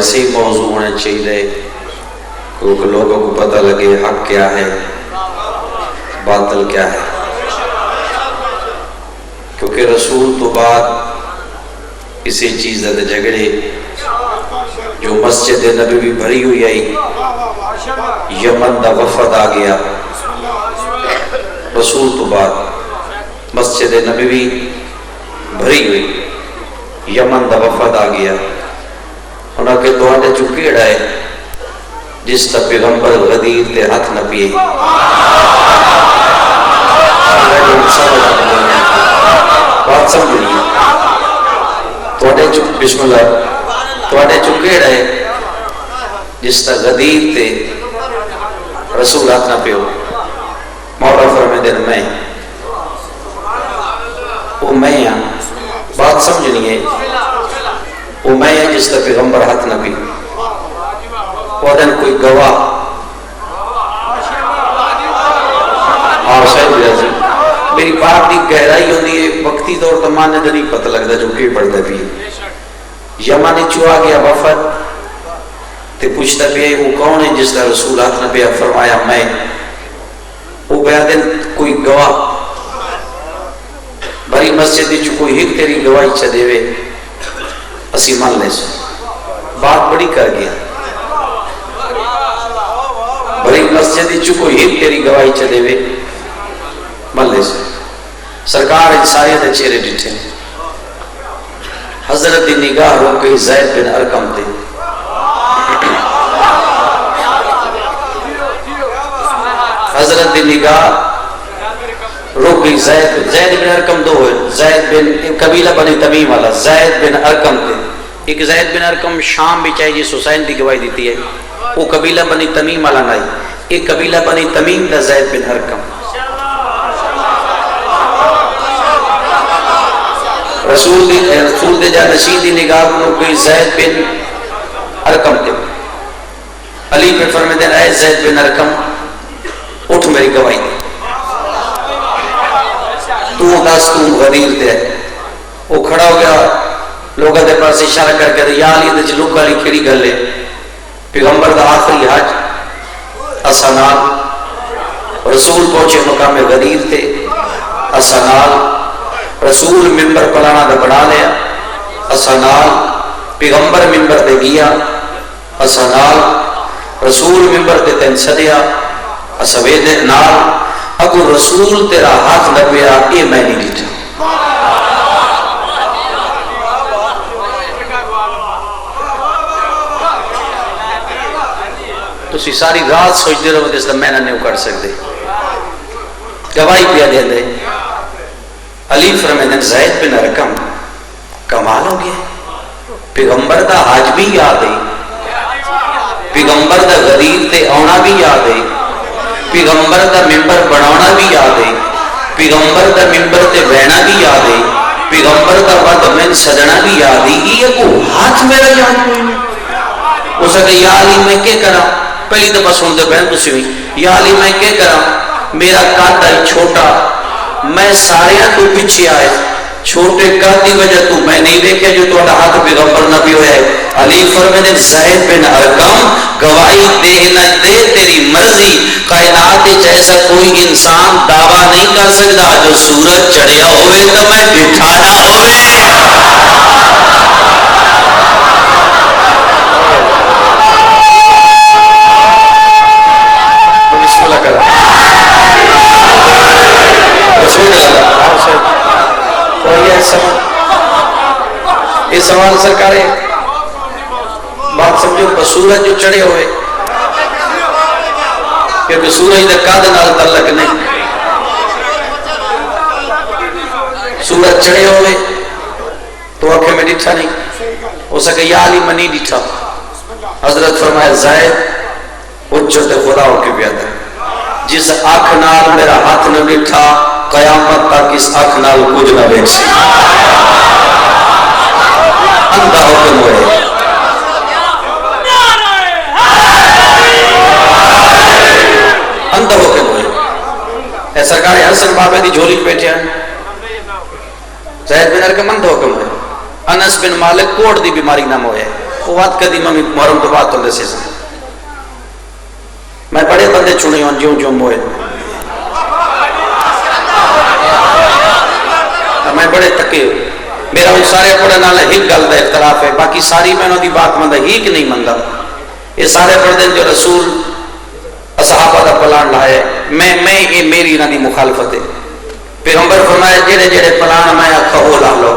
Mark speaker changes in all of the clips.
Speaker 1: ایسے ہی موضوع ہونے چاہیے کیونکہ لوگوں کو پتہ لگے حق کیا ہے باطل کیا ہے، کیونکہ رسول تو بعد اسی چیز دے جھگڑے جو مسجد نبوی بھری ہوئی آئی، یمن دا وفد آ گیا رسول تو بعد، مسجد نبوی بھری ہوئی، یمن دا وفد آ گیا، انہاں کے دوڑے چکیڑا ہے جس تا پیغمبر غدیر تے ہاتھ نہ پیے، بات سمجھ رہی ہے، بسم اللہ، توڑے چکیڑا ہے جس تا غدیر تے رسول ہاتھ نہ پیو، مولا فرمائے دن میں وہ میں ہاں، بات سمجھنی ہے، وہ میں ہاں جس تا پیغمبر ہاتھ نہ پیو، وہ دن کوئی گواہ اور شاید بھی میری بات دی گہرائی ہوندی ہے، وقتی طور تو مانے دے نہیں پتہ لگتا جو کہ پڑھتا بھی یمن چوا گیا وفد تے پوچھتا بھی ہے وہ کون ہے جس کا رسول ہاتھ نہ پیا، فرمایا میں، وہ بیا دن کوئی گواہ بھری مسجد دی کوئی ایک تیری گواہی چا دے وے اسی مان لے سو، بات بڑی کر گیا، بھری مسجد دی کوئی ایک تیری گواہی چا دے وے مان لے سو، سرکار انسانیت دے چہرے ڈٹھے، حضرت دی نگاہ رو گئی زید بن ارقم تے، حضرت دی نگاہ رو گئی زید بن ارقم دو ہے، زید بن قبیلہ بنی تمیم والا زید بن ارقم تے، ایک زید بن ارقم شام بھی چاہیے جس حسین دی گواہی دیتی ہے، وہ قبیلہ بنی تمیم والا نہیں، ایک قبیلہ بنی تمیم دا زید بن ارقم، رسول دے جانشین دی نگاہ رو گئی زید بن ارقم تے، علی پہ فرمائے دین اے زید بن ارقم اٹھ میری گواہی دے، تو دس تو غدیر دے، وہ کھڑا ہو گیا، لوگوں دے پاس اشارہ کر کے یا علی دے چلو کالی کھڑی گل لے، پیغمبر دا آخری حج اسانال، رسول پہنچے مقام غدیر تے، اسانال رسول ممبر پلانا دا بڑھا لیا، اسانال پیغمبر ممبر دے گیا، اسانال رسول ممبر دے تین صدیا، اسوید نال اگو رسول تیرا ہاتھ نہ پیا یہ میں نہیں لیتا، تو اسی ساری رات سوچتے رہو کہ اس میں نہ نہیں کر سکتے، گواہی پیا دے دے، علی فرمائے دن زید بن ارقم کمال ہو گیا، پیغمبر دا حج بھی یاد ہے، پیغمبر دا غدیر تے آنا بھی یاد ہے، پیغمبر دا ممبر بنانا بھی یاد ہے، پیغمبر دا ممبر تے بہنا بھی یاد ہے، پیغمبر دا ود من سجنا بھی یاد ہے، یہ کو ہاتھ میرا یاد کوئی نہیں، ہو سکے یا علی میں کیا کرا، پہلی دفعہ سن دے بہن تسی ہوئی، یا علی میں کیا کرا، میرا قد ہے چھوٹا، میں سارے تو پیچھے آئے، چھوٹے قد دی وجہ تو میں نہیں دیکھے جو تو ہاتھ پیغمبر نبی ہوئے ہے، علی فرمائے زید بن ارقم گواہی دے نہ دے تیری مرضی، کائنات جیسا کوئی انسان دعویٰ نہیں کر سکتا جو سورج چڑھیا ہوئے تو میں بٹھایا ہوئے، بسم اللہ کر یہ سوال سرکار ہے، بات سمجھو، سورج جو چڑھے ہوئے کیونکہ سورج دے قد نال تعلق نہیں، سورج چڑھے ہوئے تو آنکھیں میں ڈٹھا نہیں، ہو سکے یا علی منی ڈٹھا، حضرت فرمایا زید اجت خدا ہو کے بیادہ، جس آنکھ نال میرا ہاتھ نہ ڈٹھا قیامت تک اس آنکھ نال کچھ نہ دیکھ سی، اندھا حکم ہوئے، اندھا حکم ہوئے، اے سرکار حسن بابے دی جھولی بیٹھے ہیں، زید بن ارقم اندھا حکم ہوئے، انس بن مالک کوڑ دی بیماری نام ہوئے، وہ بات کدی ممی محرم تو بات ہوندے سی میں بڑے بندے چنے ہوں جوں جوں موئے میں بڑے تکے میرا وہ سارے پڑھنے والے ایک گل کا اختلاف ہے باقی ساری میں انہوں دی بات مندا ہی کہ نہیں مندا یہ سارے پڑھتے جو رسول صحابہ دا پلان لائے میں یہ میری انہوں دی مخالفت ہے پیغمبر فرمایا جڑے جڑے پلان میں آکھا وہ لا لو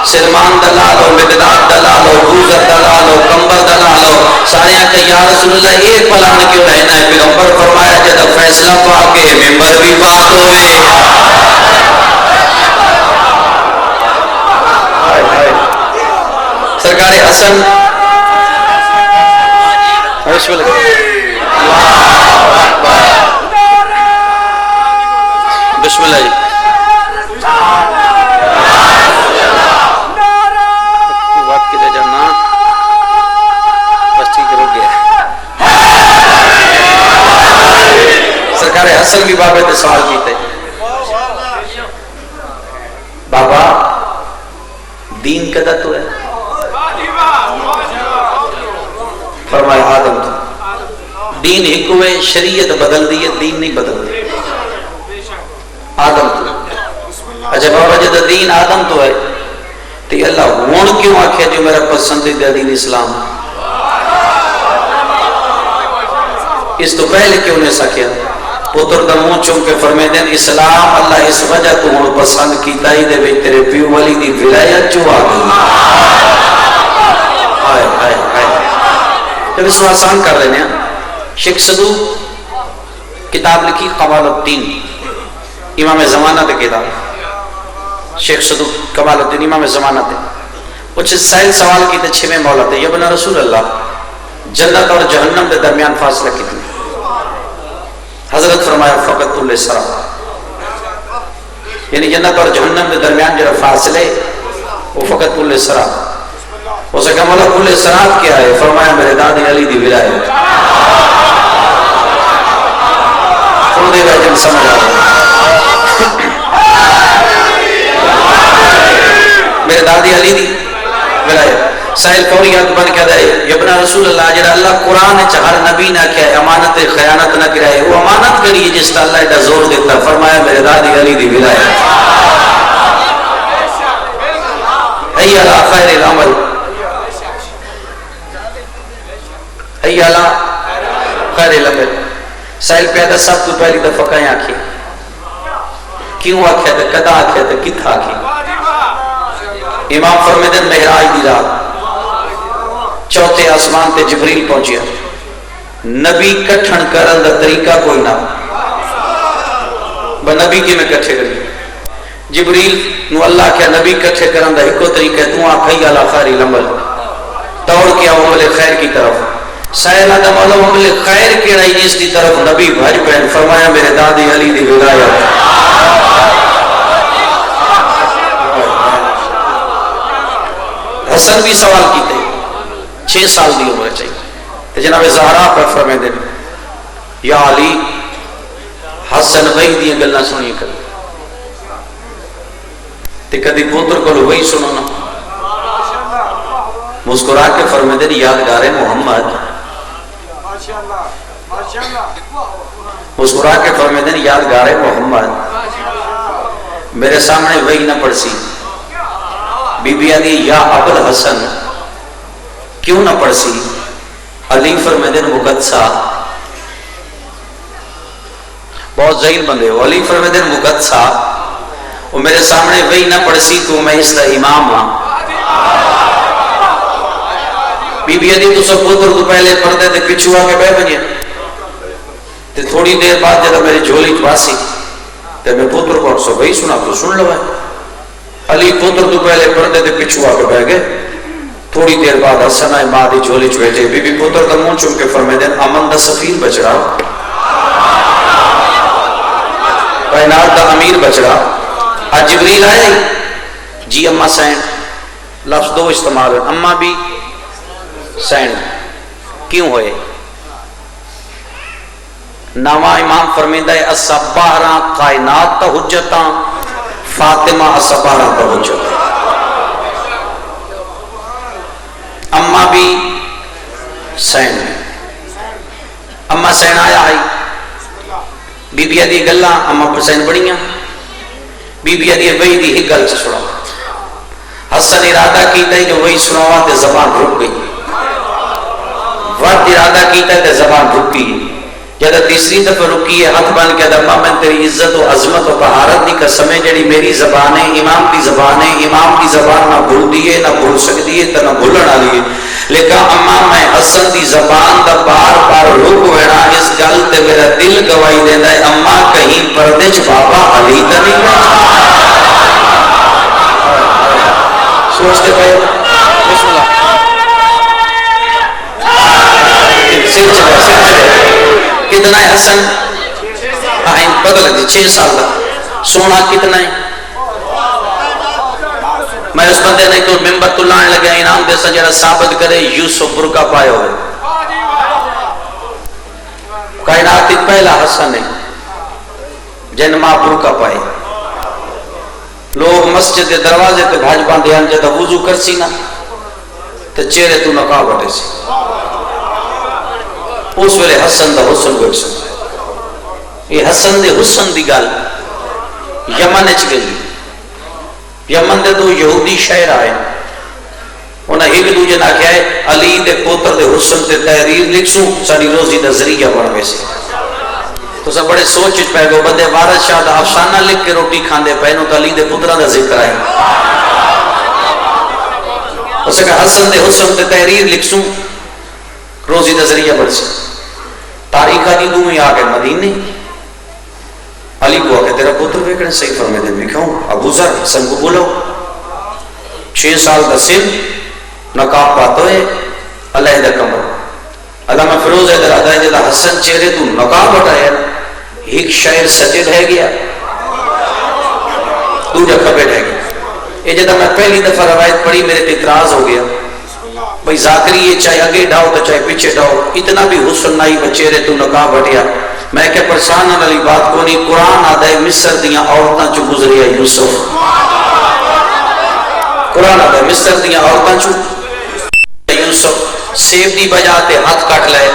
Speaker 1: سلمان دلا لو مقداد دلا لو بوزر دلا لو کمبر دلا لو سارے کہ یا رسول اللہ ایک پلان کیوں رہنا ہے پیغمبر فرمایا جب فیصلہ پا کے ممبر بھی پاک ہوئے سرکار حسن بسم اللہ جی بات کدھر جانا بس ٹھیک رک گیا سرکار حسن بھی بابے نے سوال کیتے بابا دین کدا تو ہے فرمایا آدم تو دین ایک ہوئے شریعت بدل دی ہے دین نہیں بدل دی آدم تو اچھا بابا جب دین آدم تو ہے تو اللہ ہون کیوں آکھے جو میرا پسندیدہ دین اسلام اس تو پہلے کیوں نے سکیا پتر دا منہ چون کے فرمائے دین اسلام اللہ اس وجہ تو ہون پسند کیتا ہی دے بے تیرے پیو والی دی ولایت جو آگئی آئے آئے آئے جب اس کو آسان کر رہے ہیں شیخ صدوق کتاب لکھی قمال الدین امام زمانہ تے کتاب شیخ صدوق کمال الدین امام زمانہ تے کچھ سائل سوال کی تے چھویں مولا تے یبن رسول اللہ جنت اور جہنم دے درمیان فاصلہ کتنی حضرت فرمایا فقط کل سرا یعنی جنت اور جہنم دے درمیان جو فاصلے وہ فقط کل سرا اسے کہا مولا کل سرات کیا ہے فرمایا میرے دادی علی دی ولایت خودے وجن سمجھ آئے میرے دادی علی دی ولایت سائل فوریات بن کے دائے یبنا رسول اللہ جڑا اللہ قرآن چہر نبی نہ کیا ہے امانت خیانت نہ کرائے وہ امانت کریے جس کا اللہ ایڈا زور دیتا فرمایا میرے دادی علی دی ولایت حی علی خیر العمل حی علی خیر العمل سائل پیدا سب تو پہلی دفعہ کہیں آکھی کیوں آکھیا تھا کدا آکھیا تھا کتھا آکھی امام فرمیدن مہراج دی رات چوتھے آسمان تے جبریل پہنچیا نبی کٹھن کرن دا طریقہ کوئی نہ نبی کی میں کٹھے کری جبریل نو اللہ کیا نبی کٹھے کرن دا ایک طریقہ تو آکھائی علی خیر العمل توڑ کیا عمل خیر کی طرف سائل آدم علیہ عمل خیر کی رہی جس کی طرف نبی بھاج پہن فرمایا میرے دادی علی دی ولایت حسن بھی سوال کیتے 6 سال دی عمر چاہیے تو جناب زہرا پر فرمائے دے یا علی حسن بھائی دی گلنا سنی کر تے کدی پوتر کو وہی سنو نا مسکرا کے فرمائے دے یادگار محمد مسکرا کے فرمائے دے یادگار محمد میرے سامنے وہی نہ پڑ سی بی بی آدھی یا ابو الحسن کیوں نہ پڑھ سی علی فرمیدن مقدسہ بہت ذہین بندے ہو علی فرمیدن مقدسہ وہ میرے سامنے وہی نہ پڑھ سی تو میں اس کا امام ہاں بی بی آدھی تو سب پوتر تو پہلے پڑھتے تھے پچھو آ کے بے بنیا تے تھوڑی دیر بعد جب میری جھولی چواسی تے میں پوتر کو سو وہی سنا تو سن لو ہے علی پوتر تو پہلے پردے دے پچھو آ کے بہ گئے تھوڑی دیر بعد حسن آئے ماں دی جھولی چویٹے بی بی پوتر کا منہ چون کے فرمائے دین امن دا سفیر بچ رہا کائنات دا امیر بچ رہا آج جبریل آئے جی اماں سینڈ لفظ دو استعمال ہے اماں بھی سینڈ کیوں ہوئے نواں امام فرمیدہ ہے اسبارہ کائنات تا حجتاں فاطمہ اسبارہ تا حجتاں اماں بھی حسین اما حسین آیا آئی بی بی دی گلاں اما حسین بڑیاں بی بی دی وہی دی ہی گل چھڑا حسن ارادہ کیتا ہے جو وہی سناوا تے زبان رک گئی وقت ارادہ کیتا ہے تے زبان رک گئی جب تیسری دفعہ رکی ہے ہاتھ بن کے ادبا میں تیری عزت و عظمت و بہارت دی قسمیں جڑی میری زبان ہے امام کی زبان ہے امام کی زبان نہ بھول دیئے نہ بھول سکتی ہے تو نہ بھولن والی ہے لیکن اما میں حسن دی زبان دا بار بار رک وینا اس گل تے میرا دل گواہی دیندا ہے اما کہیں پردے چ بابا علی تے نہیں سوچتے پے بسم اللہ سر چلے کتنا ہے حسن آئین پتہ لگ دی 6 سال دا سونا کتنا ہے میں اس بندے نے تو ممبر تو لائن لگیا انعام دے سا جرا ثابت کرے یوسف برکا پائے ہوئے کائناتی پہلا حسن ہے جن ماں برکا پائے لوگ مسجد کے دروازے تے بھاج باندھے ہیں جدہ وضو کرسی نا تے چہرے تو نقاب بٹے سی اس ویلے حسن دا حسن بیٹھ سکتا یہ حسن دے حسن دی گل یمن اچ گئی یمن دے دو یہودی شہر آئے انہاں ایک دوجے نہ کہا ہے علی دے پوتر دے حسن تے تحریر لکھسوں ساری روزی دا ذریعہ بن گئے سے تو سب بڑے سوچ پہ گو بندے وارث شاہ دا افسانہ لکھ کے روٹی کھاندے پہنوں تو علی دے پترہ دا ذکر آئے اسے کہا حسن دے حسن تے تحریر لکھسوں روزی دا ذریعہ بن سے تاریخہ دی دو میں آگے مدینے علی کو آگے تیرا پتر بیکنے صحیح فرمے دے میں کہوں ابو ذر حسن کو بولو 6 سال دا سن نقاب پاتو ہے اللہ دا کمر علامہ فیروز حیدر آدھا ہے جدہ حسن چہرے تو نقاب ہٹایا ایک شاعر سجد ہے گیا دوجہ کبھے رہ گیا یہ جدہ میں پہلی دفعہ روایت پڑھی میرے تے اعتراض ہو گیا بھئی ذاکری یہ چاہے آگے ڈاؤ تو چاہے پیچھے ڈاؤ اتنا بھی حسن نائی بچے رہے تو نقاب ہٹیا میں کہ پرسان علی بات کو نہیں قرآن آدھا ہے مصر دیاں عورتاں چو گزریا یوسف قرآن آدھا ہے مصر دیاں عورتاں چو یوسف سیب دی بجاتے ہاتھ کٹ لائے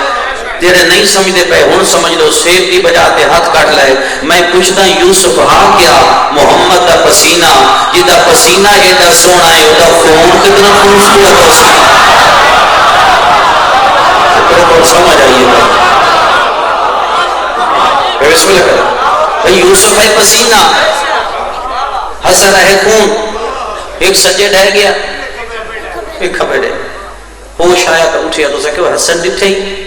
Speaker 1: تیرے نہیں سمجھتے پہ ہون سمجھ لو سیب دی بجاتے ہاتھ کٹ لائے میں پوچھتا یوسف ہاں کیا محمد دا پسینہ جدہ پسینہ ایڈا سونا ہے ادا خون کتنا خوبصورت ہو سکتا بہت سمجھ آئیے بسم اللہ کرو یوسف ہے پسینہ حسن ہے خون ایک سجے ڈہ گیا ایک کھپے ڈہ ہوش آیا تو اٹھیا تو سکے وہ حسن ڈٹھے ہی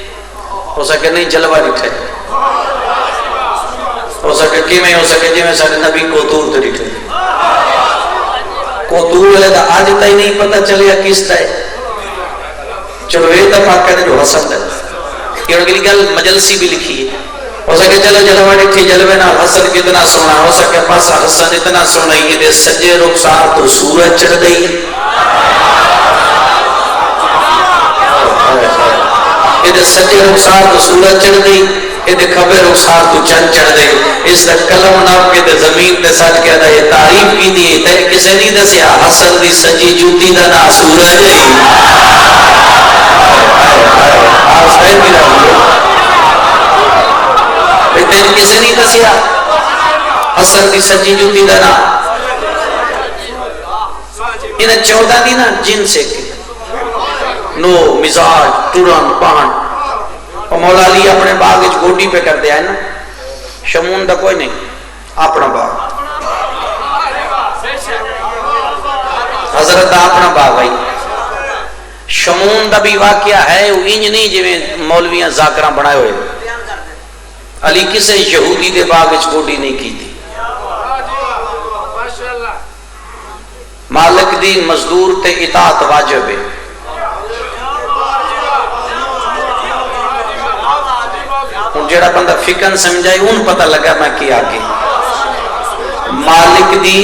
Speaker 1: ہو سکے نہیں جلوہ ڈٹھے ہو سکے کی میں ہو سکے جی میں سارے نبی کوتور تو ڈٹھے کوتور والے دا آج تا ہی نہیں پتہ چلیا کس تا ہے چلو ایک دفعہ کہتے جو حسن ہے یہ اگلی گل مجلسی بھی لکھی ہے ہو سکے چلو جلوہ ڈٹھی جلوے نا حسن کتنا سونا ہو سکے پاس حسن اتنا سونا یہ دے سجے رخسار تو سورج چڑھ گئی ہے یہ سجے رخسار تو سورج چڑھ گئی یہ کھبے رخسار تو چند چڑھ گئی اس تک قلم نام کے زمین تے سچ کہہ رہا یہ تعریف کی دی تے کسے نہیں دسیا حسن دی سجی جوتی دا نا سورج نہیں آپ سائن بھی رہا تین کسے نہیں دسیا حسن دی سجی جوتی دا نا انہیں 14 دی نا جن سے نو مزاج ٹوران پہن اور مولا علی اپنے باغ اچ گوڈی پہ کر دیا ہے نا شمون دا کوئی نہیں اپنا باغ حضرت دا اپنا باغ آئی شمون دا بھی واقعہ ہے وہ انج نہیں جو مولویاں ذاکرہ بنائے ہوئے علی کسے یہودی دے باغ اچ گوڈی نہیں کی تھی مالک دی مزدور تے اطاعت واجب ہے جڑا بندہ فکر سمجھائی ان پتہ لگا میں کیا آگے مالک دی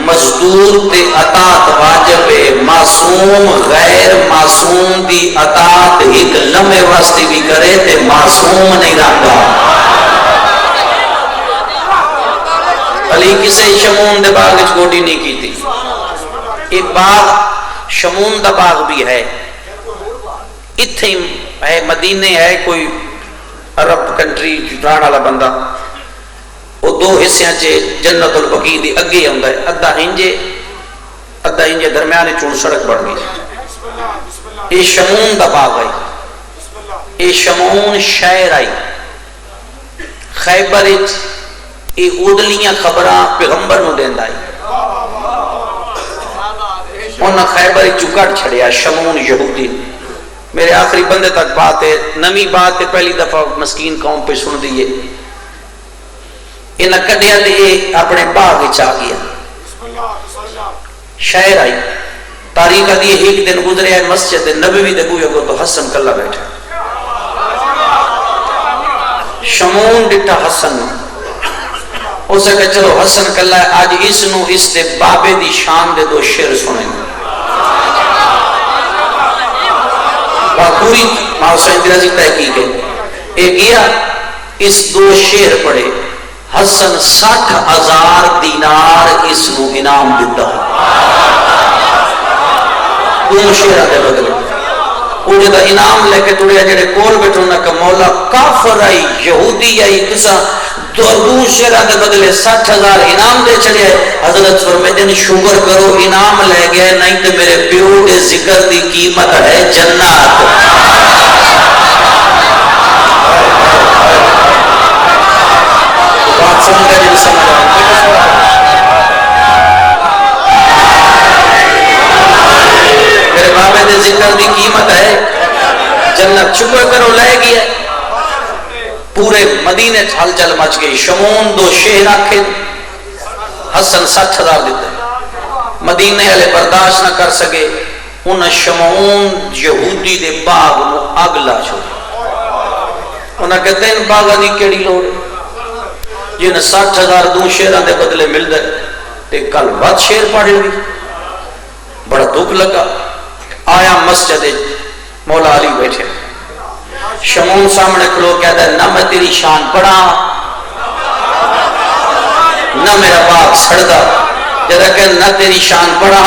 Speaker 1: مزدور تے اطاعت واجب ہے معصوم غیر معصوم دی اطاعت ایک لمحے واسطے بھی کرے تے معصوم نہیں رہتا علی کسے شمون دے باغ اچ گوڈی نہیں کی تھی ایک باغ شمون دا باغ بھی ہے اتھے ہے مدینے ہے کوئی عرب کنٹری جان والا بندہ وہ دو حصے جنت البقیع دی اگے آندا ہے ادھا انجے درمیان چون سڑک بن گئی یہ شمون دا باغ ہے یہ شمون شہر آئی خیبر یہ اودلیاں خبراں پیغمبر نو دیندا ہے انہاں خیبر چکٹ چھڑیا شمون یہودی میرے آخری بندے تک بات ہے نمی بات ہے پہلی دفعہ مسکین قوم پہ سن دیئے انہاں کڈیا دے اپنے باغ وچ آ گیا شہر آئی تاریخ دی ایک دن گزرے ہے مسجد نبوی دے بوئے کو تو حسن کلا بیٹھا شمون ڈٹا حسن اسے کہ چلو حسن کلا ہے آج اس نو اس دے بابے دی شان دے دو شعر سنیں پوری حسین درازی تحقیق ہے ایک گیا اس دو شعر پڑے حسن 60,000 دینار اس نو انعام دیتا دو شعر آتے بدلے انہیں دا انعام لے کے توڑیا جڑے کول بیٹھو نہ کہ مولا کافر آئی یہودی آئی کسا دو شعر آتے بدلے 60,000 انعام دے چلے حضرت فرمیدن شکر کرو انعام لے گئے نہیں تو میرے پیو کے ذکر دی قیمت ہے جنات بات سمجھ گئے جن سمجھ میرے بابے دے ذکر دی قیمت ہے جنت شکر کرو لے گیا پورے مدینے چھل چل مچ گئی شمون دو شہر آکھے حسن 60,000 دیتے مدینے والے برداشت نہ کر سکے انہیں شمعون یہودی دے باغ نو اگلا چھوڑ انہیں کہتے ہیں ان باغ دی کیڑی لوڑ جنہیں 60,000 دو شیران دے بدلے مل دے تے کل بات شیر پڑھ لی بڑا دکھ لگا آیا مسجد مولا علی بیٹھے شمعون سامنے کھلو کہتا ہے نہ میں تیری شان پڑھا نہ میرا باغ سڑدا جدا کہ نہ تیری شان پڑھا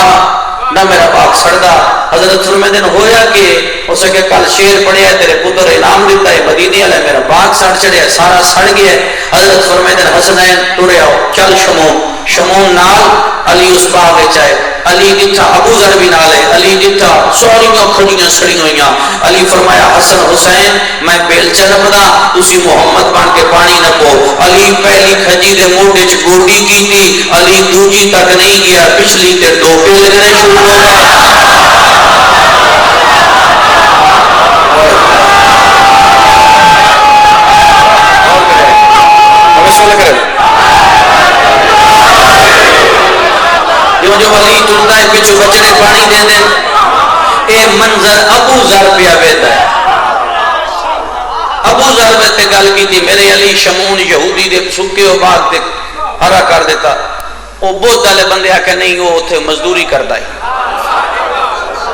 Speaker 1: نہ میرا باغ سڑدا حضرت فرمیدن ہویا کہ اسے کہ کل شیر پڑھیا تیرے پتر انعام دیتا ہے مدینے والے میرا باغ سڑ چڑھیا سارا سڑ گیا حضرت فرمیدن حسنین ٹرے آؤ چل شمعون نال علی اس باغ چاہے علی ڈٹھا ابو ذر بھی نال ہے علی ڈٹھا سوریاں کھڑیاں سڑی ہوئیاں علی فرمایا حسن حسین میں بیلچہ نہ پدا تسی محمد بن کے پانی نہ پو علی پہلی کھجی دے موٹے چ گوڈی کی تھی علی دوجی تک نہیں گیا پچھلی تے دو پیل کرنے شروع ہو گئے جو علی ٹرتا ہے پچھو بچنے پانی دے دیں اے منظر ابو ذر پہ بیتا ہے ابو ذر میں گل کی تھی میرے علی شمعون یہودی دے سکے و باغ دے ہرا کر دیتا وہ بہت دالے بندے آکے نہیں وہ اتھے مزدوری کرتا ہے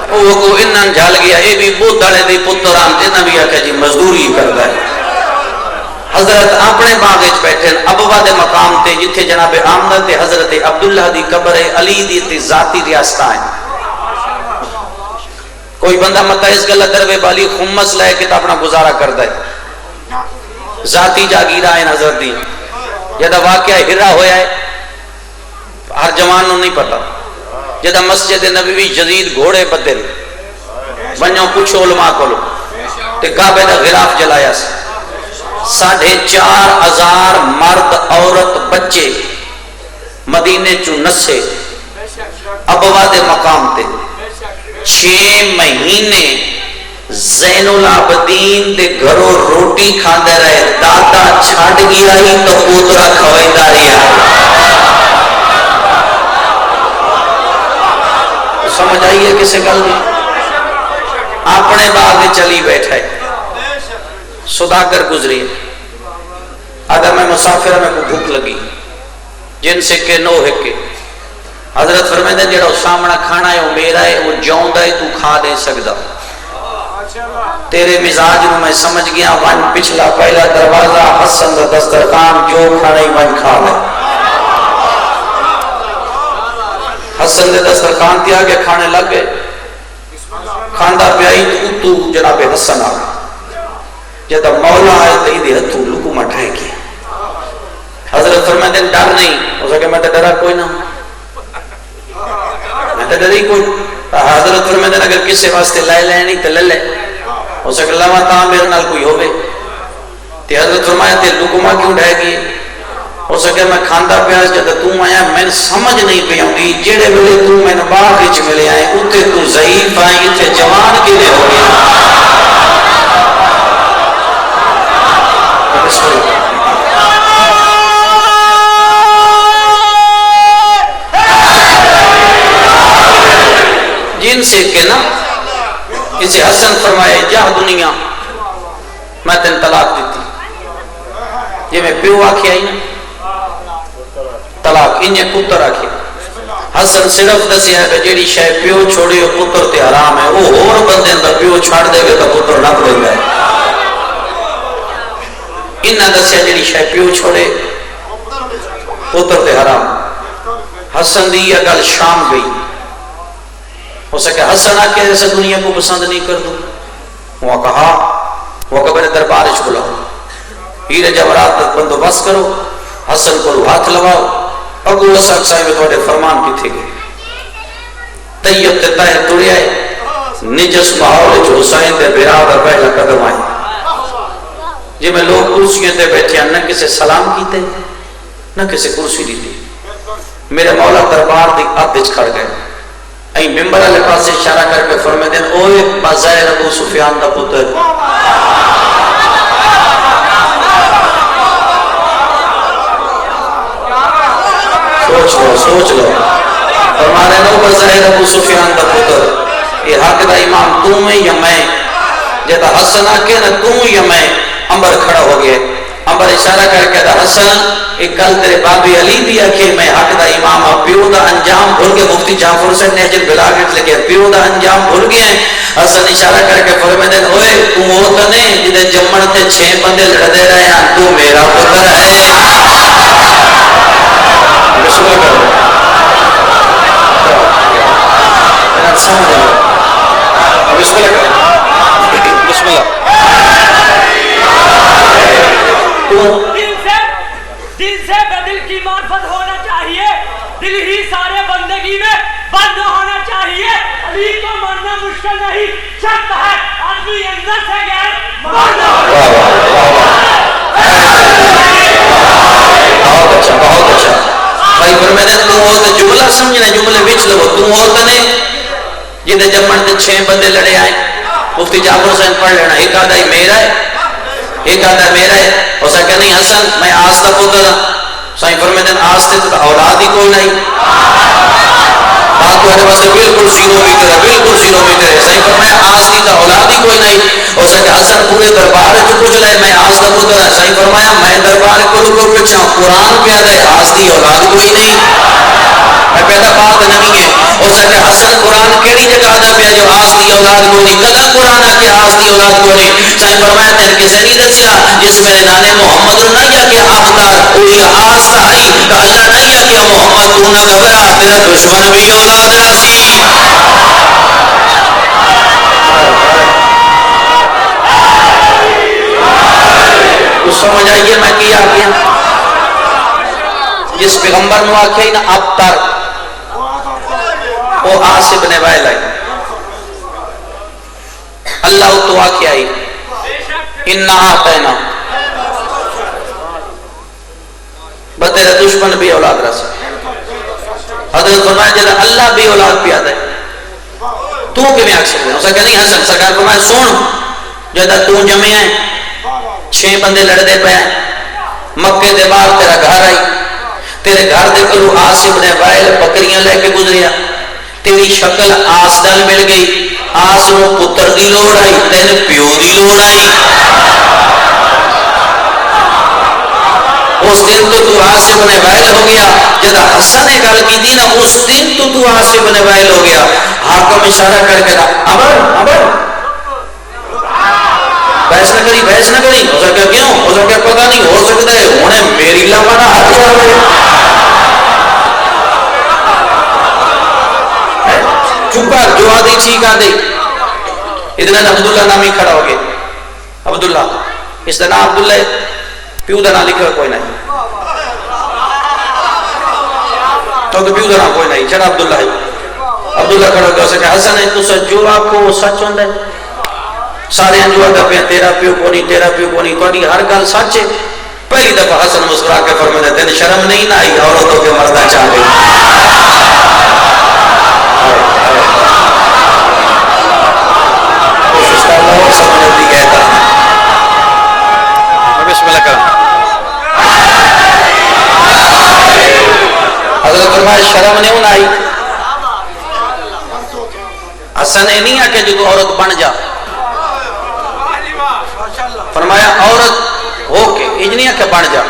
Speaker 1: وہ کو انہاں جھال گیا اے بھی بہت دالے دی پتران انہاں بھی آکے جی مزدوری کرتا ہے حضرت اپنے باغچ بیٹھے ابوا دے مقام تے جتھے جناب آمدہ تے حضرت عبداللہ دی قبر علی دی تے ذاتی ریاستہ ہیں کوئی بندہ مطا اس گلہ دروے بالی خمس لائے کہ تا اپنا گزارا کر دے ذاتی جاگیرہ ہیں حضرت دی جدہ واقعہ ہرہ ہویا ہے ہر جوان نو نہیں پتا جدہ مسجد نبوی جدید گھوڑے بدل بنیوں کچھ علماء کو لو تے کعبہ دا غلاف جلایا سے 4,500 مرد عورت بچے مدینے چو نسے ابوا دے مقام تے 6 مہینے زین العابدین دے گھروں روٹی کھاندے رہے دادا چھاڑ گیا ہی تو پوترا کھوائی داریا سمجھ آئیے کسے گل نہیں اپنے باغ میں چلی بیٹھا ہے صداگر گزری اگر میں مسافر میں کو بھوک لگی جن سے کہ نو ہے کہ حضرت فرمیدہ جڑا سامنا کھانا ہے وہ میرا ہے وہ جاؤں ہے تو کھا دے سکتا تیرے مزاج میں سمجھ گیا ون پچھلا پہلا دروازہ حسن دا دسترخوان جو کھانا ہی ون کھا لے حسن دے دسترخوان تھی آگے کھانے لگ گئے کھاندہ پیائی تو تو جناب حسن آ جب مولا آئے تو یہ ہتھوں لکوما ٹھائے کی حضرت فرمائے دن ڈر نہیں ہو سکے میں تو ڈرا کوئی نہ میں تو ڈری کوئی حضرت فرمائے دن اگر کسی واسطے لائے لائے نہیں تو لے لے ہو سکے اللہ تاں میرے نال کوئی ہوئے تے حضرت فرمائے تے لکوما کیوں ڈھائے گی ہو سکے میں کھاندا پیاس جب تم آیا میں سمجھ نہیں پہ آؤں جیڑے ملے تو میں باغ وچ ملے آئے اتنے تو ضعیف آئی اتنے جوان کے لئے ہو گیا جن سے کہ نا اسے حسن فرمائے جا دنیا میں تین طلاق دیتی یہ میں پیو آکھی آئی نا طلاق انہیں پتر آکھی حسن صرف دسی ہے کہ جیڑی شاہ پیو چھوڑی ہو پتر تے حرام ہے وہ اور بندے اندر پیو چھاڑ دے گے تو پتر نہ پڑے گا انہیں دسی ہے جیڑی شاہ پیو چھوڑے پتر تے حرام حسن دی یہ گل شام گئی ہو سکے حسن آکے ایسے دنیا کو پسند نہیں کر دوں وہ کہا وہ کہ میرے دربار اچھ بلاؤ ہیرے جورات بندو بس کرو حسن کو ہاتھ لگاؤ اگو اساق صاحب توڑے فرمان کی تھے گئے طیب تے طاہر توڑی آئے نجس ماحول جو حسین تے برادر پہلا قدم آئے جی میں لوگ کرسیوں تے بیٹھے نہ کسے سلام کیتے نہ کسے کرسی دیتے میرے مولا دربار دی آدھج کھڑ گئے این ممبر علی پاس سے اشارہ کر کے فرمائے دیں اوے بازائر ابو سفیان دا پتر سوچ لو فرمانے نو بازائر ابو سفیان دا پتر یہ حق دا امام تو میں یا میں جیتا حسن آکے نا تو یا میں امبر کھڑا ہو گئے امبر اشارہ کر کے دا حسن ایک کل تیرے بابی علی دیا کہ میں حق دا امام پیو دا انجام بھول گئے مفتی جعفر حسین نہجر بلاغت لگے پیو دا انجام بھول گئے حسن اشارہ کر کے فرمائے دن ہوئے تم ہوتا نہیں جدے جمعن تے 6 بندے لڑ دے رہے ہیں تو میرا پتر ہے بسم اللہ کرو میرا سمجھ لو بسم اللہ کرو بسم اللہ
Speaker 2: دل سے بدل کی معرفت ہونا چاہیے دل ہی سارے بندگی میں بند ہونا چاہیے علی کو مرنا مشکل نہیں شرط ہے آدمی اندر سے گئے مرنا
Speaker 1: بہت اچھا بھائی فرمائے دیں تم ہوتا جملہ سمجھنا جملے بیچ لو تم ہوتا نہیں جنہیں جب مرد 6 بندے لڑے آئے مفتی جعفر حسین پڑھ لینا ایک آدھا ہی میرا ہے ایک آدھا میرا ہے ہو سکتا نہیں حسن میں آستہ پوتا سائیں فرمائے دن آستے تو اولاد ہی کوئی نہیں بات تو ہے بس بالکل زیرو میٹر ہے بالکل زیرو میٹر ہے سائیں فرمائے آستی تو اولاد ہی کوئی نہیں ہو سکتا حسن پورے دربار جو کچھ لائے میں آستہ پوتا سائیں فرمایا میں دربار کو لکو پچھا قرآن پیدا ہے آستی اولاد کوئی نہیں میں پیدا بات نہیں ہے ہو سکتا حسن قرآن کیڑی جگہ دا پیا جو آستی اولاد کو نہیں کدا قرآن آکے آستی اولاد کو نہیں سائیں فرمایا تین کسے نہیں دسیا جس میرے نانے محمد نہ یا کہ آفتار کوئی آستا آئی کہ اللہ نہ یا کہ محمد تو نہ گھبرا تیرا دشمن بھی اولاد راسی کچھ سمجھ آئیے میں کیا کیا جس پیغمبر نو آکھے نا آفتار وہ آسے بنے بائے لائے اللہ تو آکھے آئی انہا آتینا بتیرا دشمن بھی اولاد رسا حضرت فرمائے جلد اللہ بھی اولاد پیا دے تو کہ میں آکھ سکتے ہیں اسے کہ نہیں حسن سرکار فرمائے سن جلد تو جمعے ہیں 6 بندے لڑ دے پہ ہیں مکہ دے بار تیرا گھر آئی تیرے گھر دے کرو آسم نے وائل بکریاں لے کے گزریا تیری شکل آس ڈال مل گئی آس نو پتر دی لوڑ آئی تین پیو دی لوڑ آئی اس دن تو آسم نے وائل ہو گیا جدہ حسن نے گل کی دی نا اس دن تو آسم نے وائل ہو گیا حاکم اشارہ کر کے ابر بحث نہ کری ہو سکتا کیوں ہو سکتا پتہ نہیں ہو سکتا ہے انہیں میری لمانا ہاتھ آوے چکا جو آدھی ٹھیک آدھی ادنا عبداللہ نامی کھڑا ہو گیا. عبداللہ اس کا نام عبداللہ ہے, پیو کا نام لکھا کوئی نہیں, تو پیو کا نام کوئی نہیں, چڑا عبداللہ ہے. عبداللہ کھڑا ہو گیا, اسے کہ حسن ہے تو جو آپ کو وہ سچ ہوتا ہے, سارے جو آتا پہ تیرا پیو کونی تیرا پیو کونی, تو ہر گل سچ ہے. پہلی دفعہ حسن مسکرا کے فرماتے ہیں, تین شرم نہیں نہ آئی عورتوں کے مردہ چاہ گئی. بسم اللہ کرم. حضرت فرمایا شرم نہیں نہ آئی. حسن یہ نہیں ہے کہ جو عورت بن جا, فرمایا عورت ہو کے اجنی ہے کہ بن جا,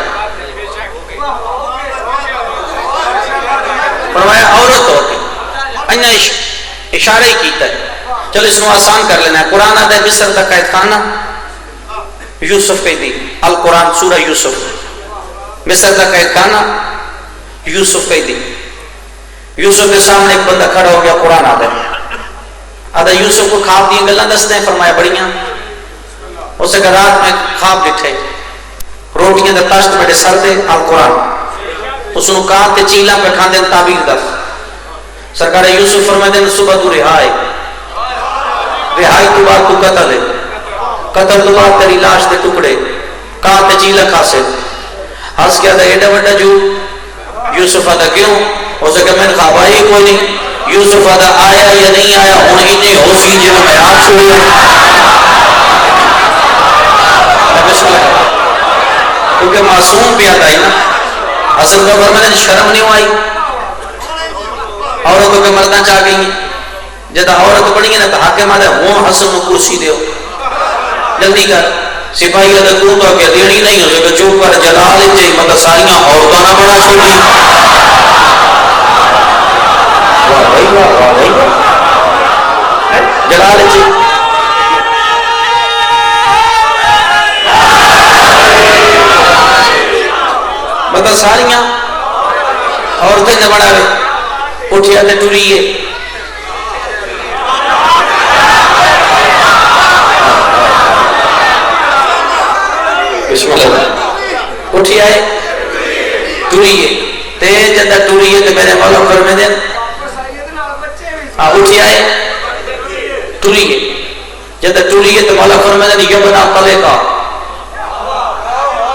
Speaker 1: فرمایا عورت ہو کے انہیں اشارہ ہی کیتا ہے. چلو اس کو آسان کر لینا ہے. قرآن آتا ہے مصر کا قید خانہ یوسف قید دی, القرآن سورہ یوسف, مصر کا قید خانہ یوسف قید دی. یوسف کے سامنے ایک بندہ کھڑا ہو گیا, قرآن آتا ہے یوسف کو خواب دی گلاں دستے ہیں. فرمایا بڑیاں. اسے کہ رات میں خواب دکھے, روٹیاں دا تاشت بیٹھے سر دے القرآن, اس نے کہا تے چیلاں پہ کھاندے تعبیر دس. سرکار یوسف فرماتے ہیں صبح تو رہائی تو بعد تو قتل ہے, قتل تو بعد تیری لاش دے ٹکڑے, کہا تے چیلا کھاسے. ہنس کیا تھا ایڈا بڑا جو یوسف آدھا کیوں, اسے کہ میں نے خواب آئی کوئی نہیں. یوسف آدھا آیا یا نہیں آیا ہوں ہی ہو سی جی میں آپ چھوڑی. کیونکہ معصوم بھی آتا ہے نا. حسن کا فرمایا شرم نہیں آئی, عورتوں کے مردہ چاہ گئی. جب عورت بڑی ہے نا تو حاکم آدھا ہوں حسن کو کرسی دیو, جلدی کر. سپاہی آدھا تو کہ دینی نہیں ہو سکے, چوپ کر جلال چاہیے مطلب ساریاں عورتوں نہ بڑا چھوڑی. جلال چاہیے مطلب ساریاں عورتیں نہ بڑا رہے. اٹھیا تے ٹریے, بسم اللہ, اٹھیا ہے ٹریے تے جدہ ٹریے تے میرے مولا فرمے دیں اٹھیا ہے ٹریے, جدہ ٹریے تے مولا فرمے دیں یہ بنا قلے کا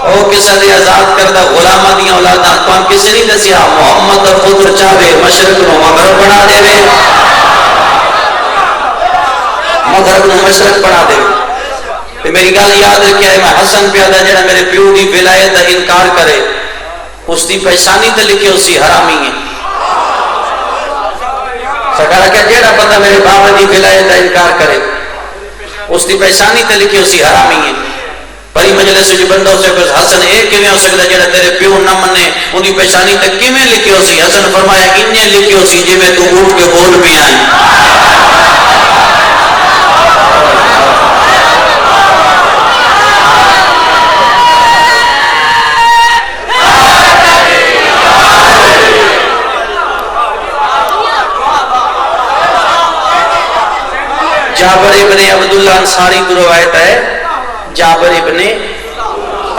Speaker 1: او کسا دے آزاد کردہ غلامہ دیا اولادان تو ہم کسی نہیں دسیا محمد خود چاہے مشرق نو مغرب بنا دے وے, مغرب نو مشرق بنا دے وے. میری گال یاد رکھیا ہے, میں حسن پیادا جڑا میرے پیو دی ولایت دا انکار کرے اس دی پہچانی تے لکھے اسی حرامی ہے. سرکارہ کہ جڑا بندہ میرے بابا دی ولایت دا انکار کرے اس دی پہچانی تے لکھے اسی حرامی ہے. بڑی مجلس جو بندہ اسے کہ حسن ایک کیویں ہو سکتا جڑا تیرے پیو نہ منے ان دی پہچانی تے کیویں لکھے اسی. حسن فرمایا انہیں لکھے اسی جی میں تو اٹھ کے بول بھی آئی. جابر ابن عبداللہ انصاری کی روایت ہے, جابر ابن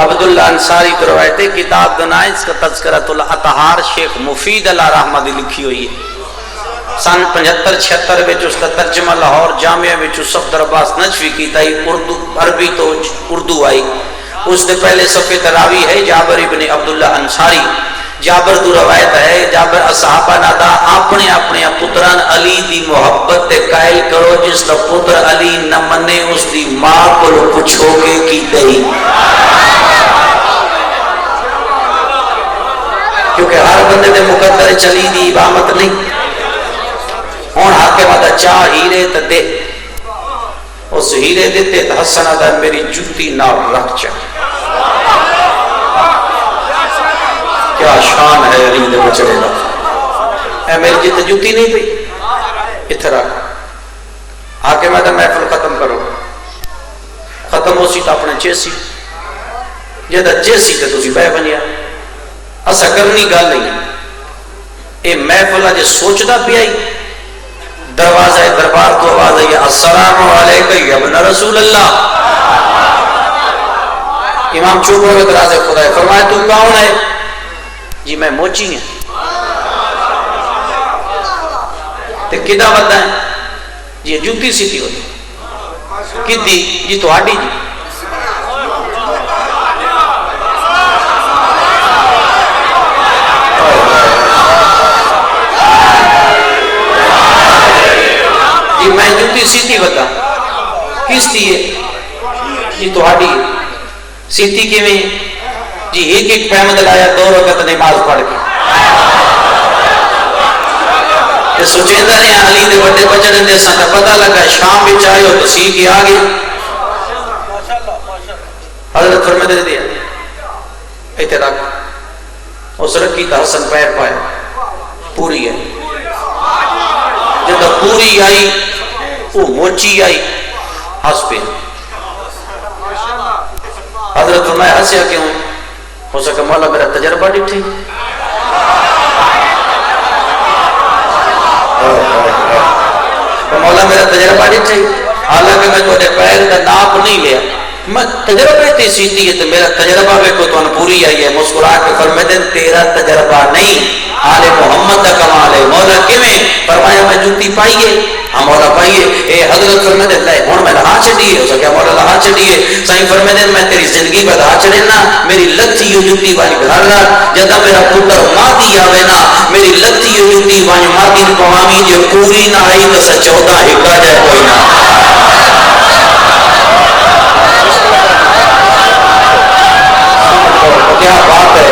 Speaker 1: عبداللہ انصاری کی روایت ہے. کتاب دنائے اس کا تذکرۃ الاطہار شیخ مفید اللہ رحمہ دی لکھی ہوئی ہے. سن 75-76 میں اس کا ترجمہ لاہور جامعہ میں صفدر عباس نجفی کی تائی اردو عربی تو اردو آئی. اس سے پہلے صفحہ تراوی ہے جابر ابن عبداللہ انصاری. جابر دو روایت ہے, جابر اصحابہ نادا اپنے اپنے پتران علی دی محبت تے قائل کرو, جس کا پتر علی نہ منے اس دی ماں کو پوچھو گے کی دہی. کیونکہ ہر بندے دے مقدر چلی دی امامت نہیں. ہون حاکم آدھا چاہ ہیرے تے دے, اس ہیرے دیتے تو حسن آدھا میری جوتی نہ رکھ چاہ. کیا شان ہے علی دے بچڑے دا. اے میری جت جوتی نہیں پئی اتھر آ حاکم آدھا محفل ختم کرو. ختم ہو سی تو اپنے چیسی جدہ چیسی تے تسی بے بنیا. اسا کرنی گال نہیں اے محفل آجے سوچ دا پی آئی. دروازہ دربار تو آواز آئی السلام علیکم یا ابن رسول اللہ. امام چوپ ہو گئے دراز خدا ہے. فرمایا تو کون ہے؟ جی میں موچی ہیں. تے کدا ودا ہے؟ جی جوتی سیتی ہوئی. کدی؟ جی تو آڈی جی. جی میں جوتی سیتی ودا. کس دی ہے؟ جی تو آڈی سیتی کی میں. جی ایک ایک پیمد لایا 2 رکعت نماز پڑھ کے. سوچیندہ نے علی دے بڑے بچڑے دے ساتھ پتہ لگا شام بھی چاہے ہو تو سی کی آگے. حضرت فرماتے دیا ایتے رکھ. اس رکھی تا حسن پیر پائے پوری ہے. جب پوری آئی وہ موچی آئی ہس پہ. حضرت فرمایا ہسیا کیوں؟ ہو سکا مولا میرا تجربہ ڈٹھی. مولا میرا تجربہ ڈٹھی. حالانکہ میں تو پیر کا ناپ نہیں لیا. میں تجربہ تے سیدھی ہے تو میرا تجربہ بھی کو تو پوری آئی ہے. مسکرا کے فرماتے ہیں تیرا تجربہ نہیں آل محمد کا کمال ہے. مولا کیویں؟ فرمایا میں جوتی پائیے. ہاں مولا پائیے. اے حضرت فرماتے ہیں ہن میں لہا چڑھیے. ہو سکیا مولا لہا چڑھیے. سائیں فرماتے ہیں میں تیری زندگی پر لہا چڑھے نا میری لتی یو جوتی وانی گھر رہا. جدا میرا پتر مادی آوے نا میری لتی یو جوتی وانی مادی قوامی جو پوری نہ آئی تو سا 14 ہکا جائے کوئی نہ. کیا بات ہے.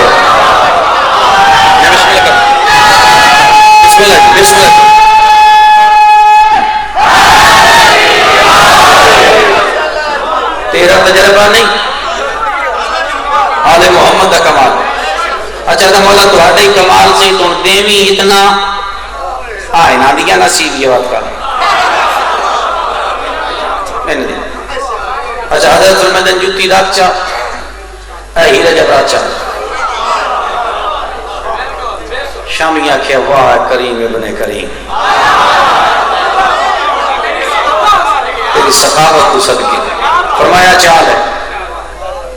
Speaker 1: بسم اللہ بسم اللہ. تیرا تجربہ نہیں آل محمد کا کمال. اچھا تو مولا تو ہٹے کمال سے تو دیوی اتنا آئے نا دیا نصیب یہ بات کا. اچھا حضرت فرماتے ہیں جوتی رکھ چا اے ہیرے جب راچا. شامیہ کیا واہ کریم ابن کریم تیری سخاوت تو صدقے. فرمایا چال ہے.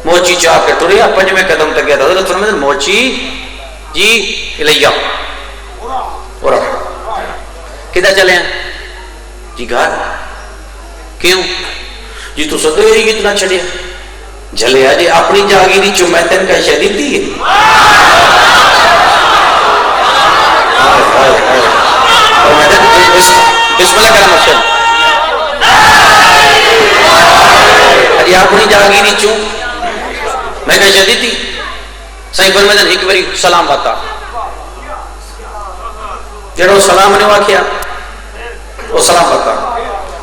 Speaker 1: موچی چاہ کے ٹریا 5ویں قدم تک گیا. حضرت فرماتے ہیں موچی جی الیہ اور کدھر چلے ہیں؟ جی گھر. کیوں؟ جی تو صدقے ہی اتنا چڑھیا. جھلے آجے اپنی جاگیری چمیتن کا شدید دی ہے. بسم اللہ کرم اچھا. اجی اپنی جاگیری چوں میں کہا شدید دی. سائیں فرماتے ایک باری سلام باتا جڑو سلام نے واقعہ وہ سلام باتا.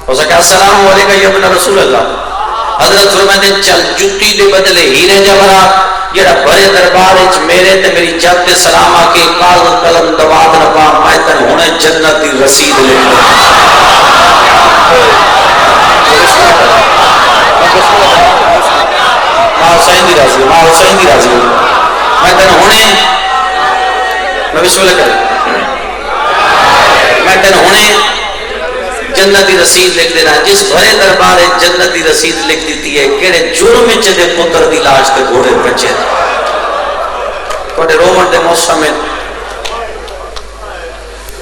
Speaker 1: ہو سکا السلام علیکم یا ابن رسول اللہ. حضرت فرماتے ہیں چل جوتی دے بدلے ہیرے جواہرات جڑا بڑے دربار وچ میرے تے میری جب تے سلام آ کے کاغذ قلم دوات ربا میں تن ہونے جنت دی رسید لے لوں. ماں حسین دی راضی ماں حسین دی راضی میں تن ہونے میں بسم اللہ کروں میں تن ہونے جنت دی رسید لکھ دینا. جس بھرے دربار جنت دی رسید لکھ دیتی ہے کہڑے جرم وچ دے پتر دی لاش تے گھوڑے بچے کوٹے رومن دے موسم میں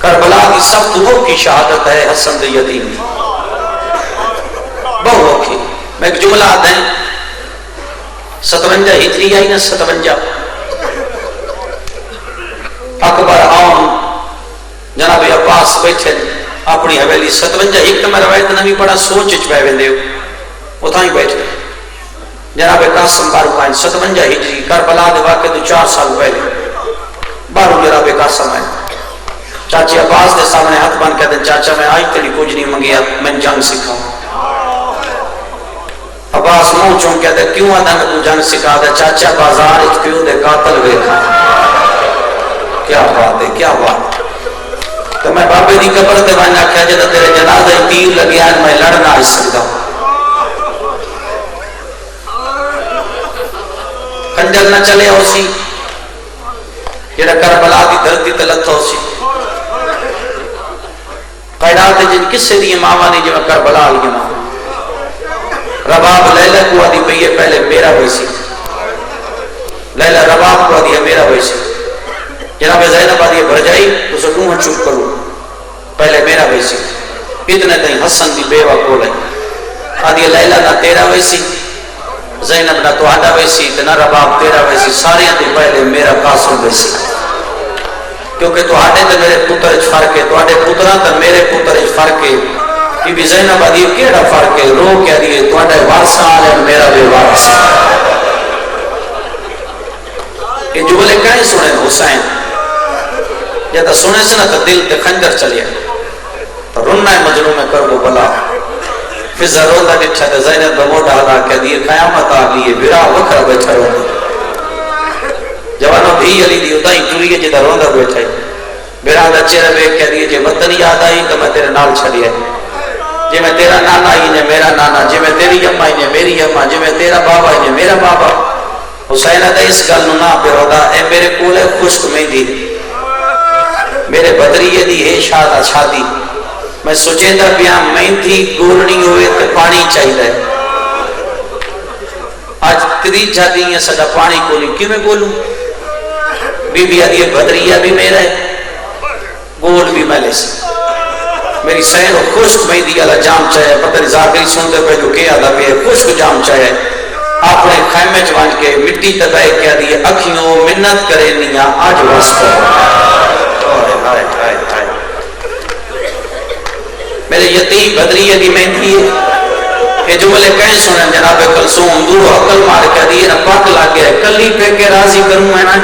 Speaker 1: کربلا کی سب دعوں کی شہادت ہے حسن دے یتیم. بہو اوکھی میں ایک جملہ آتا ہے 57 ہجری آئی نا 57 اکبر آن جناب عباس بیٹھے اپنی حویلی 57 ایک تو میں روایت نہ بھی پڑھا سوچ پہ ویندے اتھا ہی بیٹھے. جناب قاسم بارو آئین 57 ہجری کربلا دے واقع تو 4 سال پہلے بارو جناب قاسم آئین چاچی عباس دے سامنے ہاتھ بان کہتے ہیں چاچا میں آج تیری کچھ نہیں منگیا میں جنگ سکھاؤں. عباس منہ چون کہتے ہیں کیوں آدھا میں تو جنگ سکھا دے چاچا بازار اچ کیوں دے قاتل ویکھا. کیا بات ہے کیا بات. تو میں بابے دی قبر تے وانا کہا جدا تیرے جنازہ تیر لگیا ہے میں لڑ نہ سکتا. خنجر نہ چلے ہو سی جڑا کربلا دی دھرتی تے لتھا ہو سی. قیدات جن کسے دی ماواں نے جو کربلا والی ماں رباب لیلا کو آدھی پہ یہ پہلے میرا ویسی، لیلا رباب کو آدھی ہے میرا ویسی، جناب زینب آدھی ہے بھر جائی تو سکوں ہاں چوپ کروں پہلے میرا ویسی، اتنے تہیں حسن دی بیوہ کو لیں آدھی ہے لیلا نہ تیرا ویسی، زینب نہ تو آدھا ویسی، نہ رباب تیرا ویسی، سارے ہیں تو پہلے میرا قاسم ویسی، کیونکہ تو آٹے تو میرے پتر اچ فرق ہے، تو آٹے پتران تو میرے پتر اچ فرق ہے، بی بی زینب آدھی ہے کیڑا فرق ہے، رو کیا دیئے تو آٹے وارثہ آلے میرا بے وارث ہے۔ یہ جملے کہیں سنے حسین یا تو سنے سے نہ تو دل تے خنجر چلیا تو رنہ مجنوں میں کر وہ بلا پھر ضرورت ڈٹھا تو زینب بمو ڈالا کہہ دیئے قیامت آگئی برا وکر بیٹھا روندہ جوانوں بھی علی دی اتائی ٹوری ہے جدہ روندہ بیٹھا ہے برا دا چہرہ بے کہہ دیئے جے وطن یاد آئی تو میں تیرے نال چھڑی ہے، جے میں تیرا نانا ہی نے میرا نانا، جے میں تیری اممہ ہی نے میری اممہ، جے میں تیرا بابا ہی نے میرا بابا۔ حسین آدھا اس گل نہ پہ ہوتا اے میرے کولے خشک میں دی میرے بدریے دی ہے شادہ شادی، میں سوچے دا بیاں میں تھی گولنی ہوئے تو پانی چاہی دے، آج تری جادی ہیں سجا پانی کو نہیں کیوں میں بولوں، بی بی آدھی بدریہ بھی میرا ہے گول بھی میں لے سے میری سہر و خشک میں دی اللہ جام چاہے پتر زاکری سنتے پہ جو کیا دا بھی خشک جام چاہے اپنے خیمے چوانچ کے مٹی تباہ کیا دیئے اکھیوں منت کرے نیا آج واسطہ میرے یتیم بدریہ دی میں تھی یہ جملے کہیں سنیں جناب کلثوم دور و عقل مار کیا دیئے نا پاک لاگیا ہے کلی پہ کے راضی کروں میں نا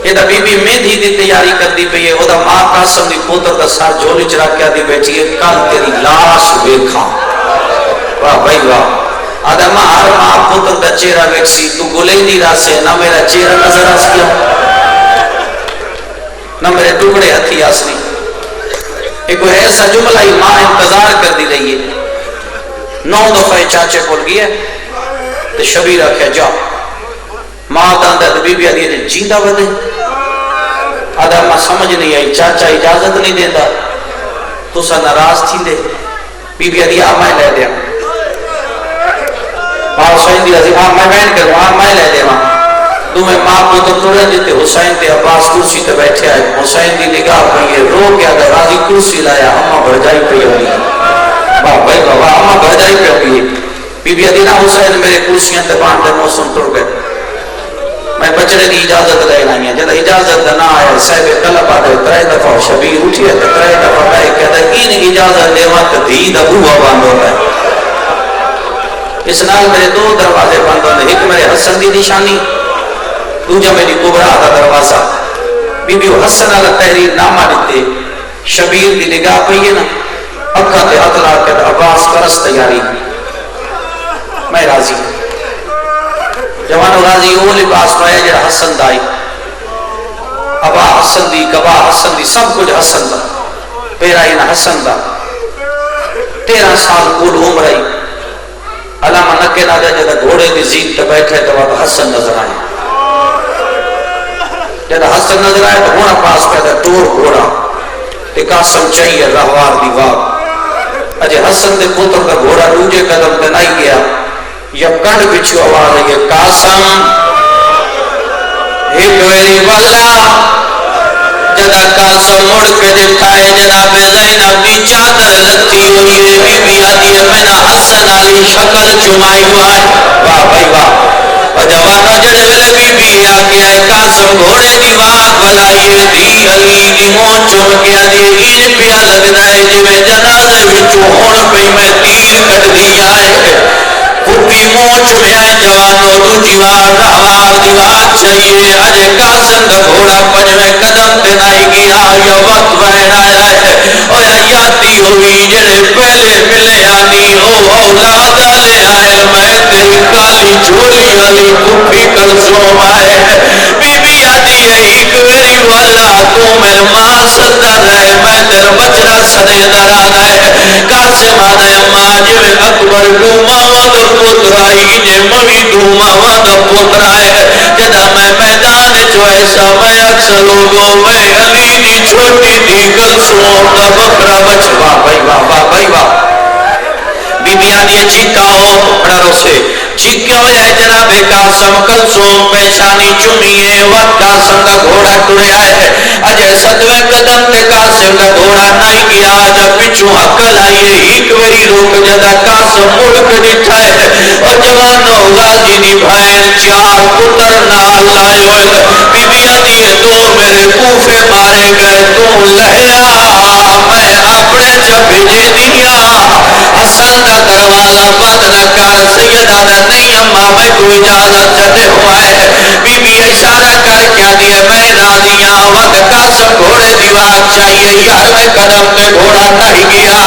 Speaker 1: یہ دا بی بی میں دی تیاری کر دی پہ یہ وہ دا ماں قاسم دی پوتر دا ساتھ جھولی چرا کیا دی بیٹھی ہے کل تیری لاش بیکھاں واہ بھائی واہ آدھا ماں ہر ماں پوتر دا چہرہ ویکسی تو گلے نہیں راسے نہ میرا چہرہ نظر آس کیا نہ میرے ٹکڑے ہتھی آسنی ایک وہ ایسا جملہ ہی ماں انتظار کر دی رہی ہے 9 دفعہ چاچے بول گیا تو شبیر رکھے جاؤ ماں داندہ تو بی بی آدھی ہے جیندہ بدے آدھا ماں سمجھ نہیں آئی چاچا اجازت نہیں دیتا تو سا ناراض تھی دے بی بی آدھی میں لے دیا ماں حسین دی رضی میں بین کروں میں لے دیا دو میں ماں کو تو توڑے دیتے حسین تے عباس کرسی تے بیٹھے آئے حسین دی نگاہ پہ یہ رو کیا دا راضی کرسی لایا اممہ بھرجائی پہ ہوئی باہ بھائی بابا اممہ بھرجائی پہ ہوئی بی بی آدھی نا حسین میرے کرسیاں تے باندھے موسم توڑ گئے میں بچڑے دی اجازت لے لائیں جب اجازت نہ آئے صاحب طلب آدھے 3 دفعہ شبیر اٹھی ہے 3 دفعہ گئے کہتا ہے ان اجازت دے وقت دید ابوہ باندھ ہوتا ہے اس نال میرے 2 دروازے بند ہوتے ایک میرے حسن دی نشانی دوجہ میری کبرا دا دروازہ بی بی حسن علیہ تحریر نامہ دیتے شبیر دی نگاہ پہ یہ نا اکھا تے اطلاع کہتا عباس کرس تیاری میں راضی جوانو راضی وہ لباس پایا جڑا حسن دائی ابا حسن دی کبا حسن دی سب کچھ حسن دا پیرا ہی نا حسن دا 13 سال کول عمر آئی علامہ نکے نہ جا جدہ گھوڑے دی زید تے بیٹھے تو وہاں حسن نظر آئے جدہ حسن نظر آئے تو ہونا پاس پیدا ٹور گھوڑا تے قاسم چاہیے رہوار دیوار اجے حسن دے پوتر کا گھوڑا دوجے قدم تے نہیں گیا یا کنڈ بچھو آواز ہے قاسم ایک ویری والا جدہ قاسم مڑ کے دکھائے جناب زینب دی چادر لگتی ہوئی ہے بی بی آدھی ہے میں نہ حسن علی شکل چمائی ہوئے واہ بھائی واہ اور جوانو جڑے ویلے بی بی آگے آئے قاسم گھوڑے دی واگ بلائیے دی علی دی مون چم کے آدھی این پیا لگنا ہے جو جنازے بچو ہون پہ میں تیر کٹ دی آئے پھوپی مونچ میں آئے جوانو تو جیوار رہوار دیوار چاہیے اجے قاسم دا گھوڑا پنجویں قدم تے نائی گیا یا وقت بہن آیا ہے او یا یادی ہوئی جڑے پہلے ملے آنی او اولاد آلے آئے میں تیری کالی جھولی علی پھوپی کلثوم آئے بی بی آدھی ہے ایک ویری والا تو میں ماں صدر رہے میں تیر بچڑا سنے دران ہے قاسم آدھے ماں جو اکبر کو ماں پترائی جے موی دوما وادا پترائی جدا میں میدان جو ایسا میں اکثر لوگوں میں علی دی چھوٹی دی کلثوم دا بکرا بچوا بھائی واہ واہ بھائی واہ بی بی دی چیکاؤ بڑا روسے چیکیوں ہے جناب قاسم کلثوم پیشانی چمیے وقت قاسم کا گھوڑا ٹریا ہے اجے صدوے قدم تے قاسم کا گھوڑا نہیں گیا جب پچھو عقل آئیے ایک ویری روک جدا قاسم ملک ڈٹھا ہے اور جوانوں غازی دی بھائن چار پتر نال لائے ہوئے بی بیاں دیئے دو میرے کوفے مارے گئے تو لہیا میں اپنے جب بھیجے دیا حسن دا کروالا بند نہ کر سیدہ دا نہیں اماں میں تو اجازت جتے ہوا ہے بی بی اشارہ کر کیا دیئے میں راضیاں وقت قاسم گھوڑے دیوار چاہیے یار میں قدم تے گھوڑا نہیں گیا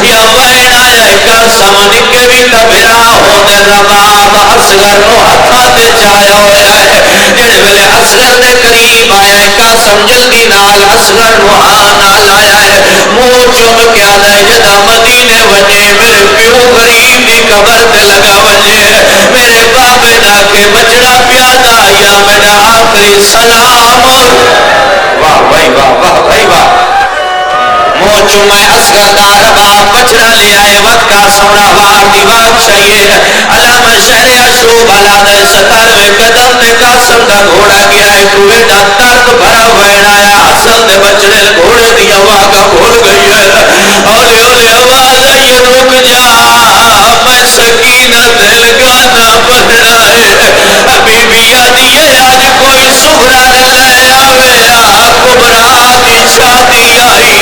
Speaker 1: یا وین آیا قاسم نکے بھی کبھرا ہونے رباب اصغر نو ہتھا تے جایا ہویا ہے جڑے ویلے اصغر دے قریب آیا ہے قاسم جلدی نال اصغر نو نال آیا ہے منہ چوم کیا دے جدا مدینے وجے میرے پیو غریب دی قبر تے لگا وجے میرے بابے دا کے بچڑا پیادا یا میرا آخری سلام واہ بھائی واہ واہ بھائی واہ موچو میں اصغر دا رباب بچڑا لے آئے وقت کا سمرا وار دیوار چاہیے علامہ شہر اشوب علامہ 17ویں قدم دے قاسم دا گھوڑا گیا ہے کوئے دا درد بھرا وین آیا حسن دے بچڑے گھوڑے دی آواز بھول گئی ہے اولے اولے آواز آئی رک جا میں سکینت دل گانا بڑھنا ہے ابھی بیا دیئے آج کوئی سغرا لے آوے کبرا دی شادی آئی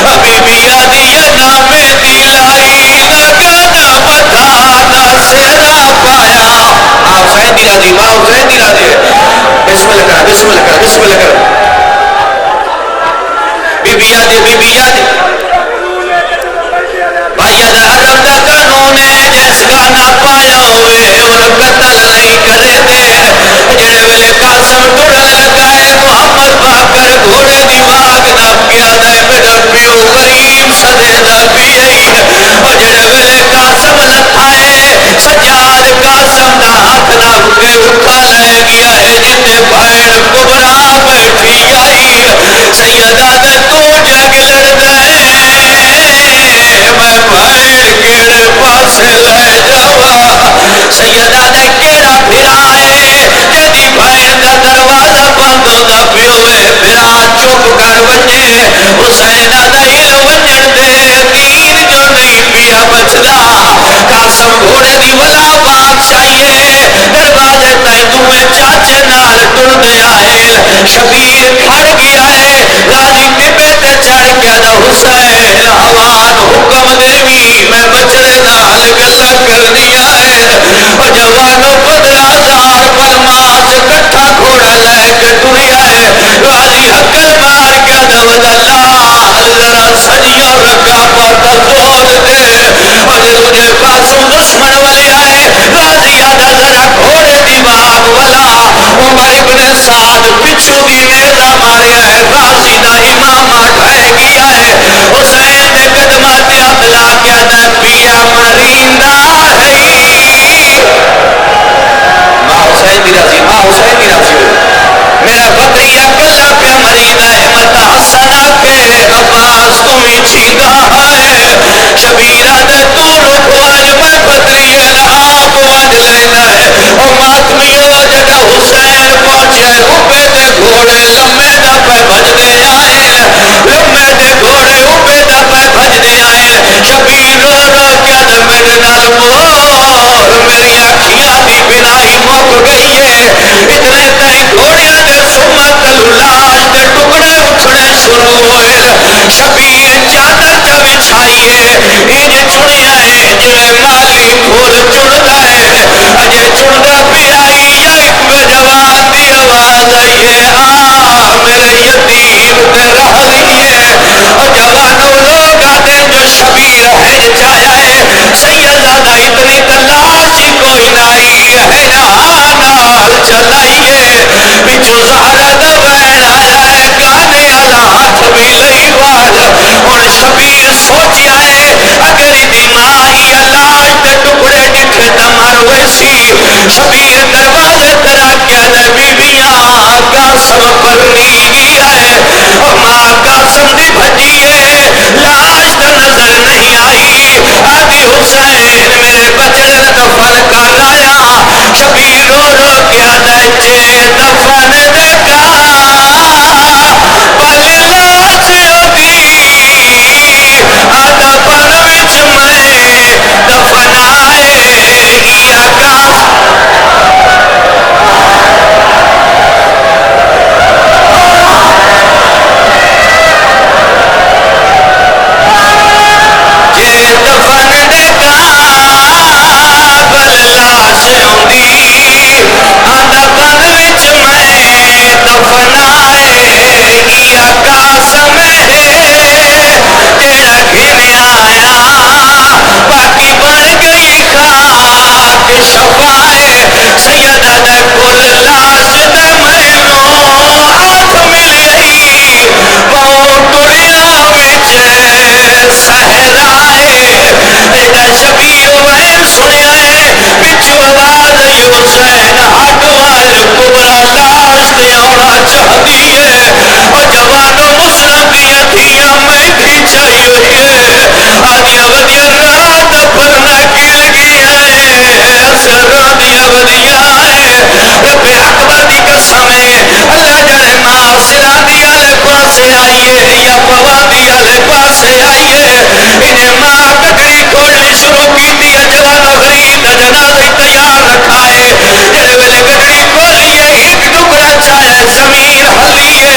Speaker 1: ابھی بیا دیئے نامے دی لائی نگانا بتانا سیرا پایا آپ حسین دی راضی ماں حسین دی راضی بسم اللہ کر بسم اللہ کر بسم اللہ کر بی بی یادی بھائیہ دا عرب دا قانون ہے جیس گانا پایا ہوئے اور قتل نہیں کرے دے جڑے ویلے قاسم ٹوڑن لگائے محمد باکر گھوڑے دی واگ دا کیا دے میرا پیو غریب صدے دا پیئی اور جڑے ویلے قاسم لتھائے سجاد قاسم دا ہاتھ نہ کے اٹھا لے گیا ہے جتے بھائن کبرا بیٹھی آئی سیدہ دے تو جگ لڑ دے میں بھائن کیڑے پاسے لے جاوا سیدہ دے کیڑا پھرائے جدی بھائن دا دروازہ بند ہوتا پیوے پھرا چپ کر ونجے حسینہ دا ہل ونجن دے دین جو نہیں پیا بچدا قاسم گھوڑے دی ولا باپ چاہیے دروازے تائیں تمہیں چاچے نال ٹر دے آئے شبیر کھڑ گیا ہے غازی ٹپے تے چڑھ گیا دا حسین حوان حکم دیوی میں بچڑے نال گلا کرنی آئے اور جوانوں بدلا زار پلماس کٹھا گھوڑا لے کے ٹری آئے غازی حکر مار گیا دا ودلال ذرا سجیوں رکھا پاتا زور دے اور تجھے پاسوں دشمن والے آئے غازی آدھا ذرا گھوڑے دیواب والا عمر ابن سعد پچھو دی نیزہ ماریا ہے غازی دا امام آٹھائے گیا ہے حسین دے قدمات ابلا کیا دا پیا مریندا ہے ماں حسین دی راضی ماں حسین دی راضی میرا بکریہ کلا پہ مریندا ہے متا حسنہ کے عباس تمہیں چھیندا ہے شبیرہ دے تو رکھواج میں بکریہ لعاب واج لینا ہے او ماتمیوں جگہ حسین پہنچے اوپے دے گھوڑے لمے دا پہ بجنے آئے لمے دے گھوڑے اوپے دا پہ بجنے آئے شبیر رو رو کیا دے میرے نال بول میری آنکھیاں دی بنائی موک گئی ہے اتنے تائیں گھوڑیاں دے سمت لاش دے ٹکڑے اٹھنے شروع ہوئے شبیر چادر چا بچھائیے انج چڑیاں ہیں جوے مالی پھول چڑھتا ہے اجے چڑھتا پیائی ایک میں جوان دی آواز آئیے میرے یتیم تے رہ لیے اور جوانوں لوگ آتے جو شبیر ہے چایا ہے سیدہ اتنی تلاشی کوئی نائی ہے نال چلائیے پچھو زہرہ دوین آیا ہے گانے آلا ہاتھ بھی لئی وال اور شبیر سوچی آئے اگر دی مائی علاج تے ٹکڑے ڈٹھے تمہر ویسی شبیر دروازے ترا کیا دے بیویاں قاسم پرنی گیا ہے اور ماں قاسم دی بھجیے لاش دا نظر نہیں آئی آدھی حسین میرے پاسے آئیے یا پوادی والے پاسے آئیے انہیں ماں تکڑی کھولنی شروع کی دیا جوانو غریب دا جنازہ تیار رکھا ہے جڑے ویلے گگڑی کھولیے ایک ٹکڑا چاہے زمین ہلیے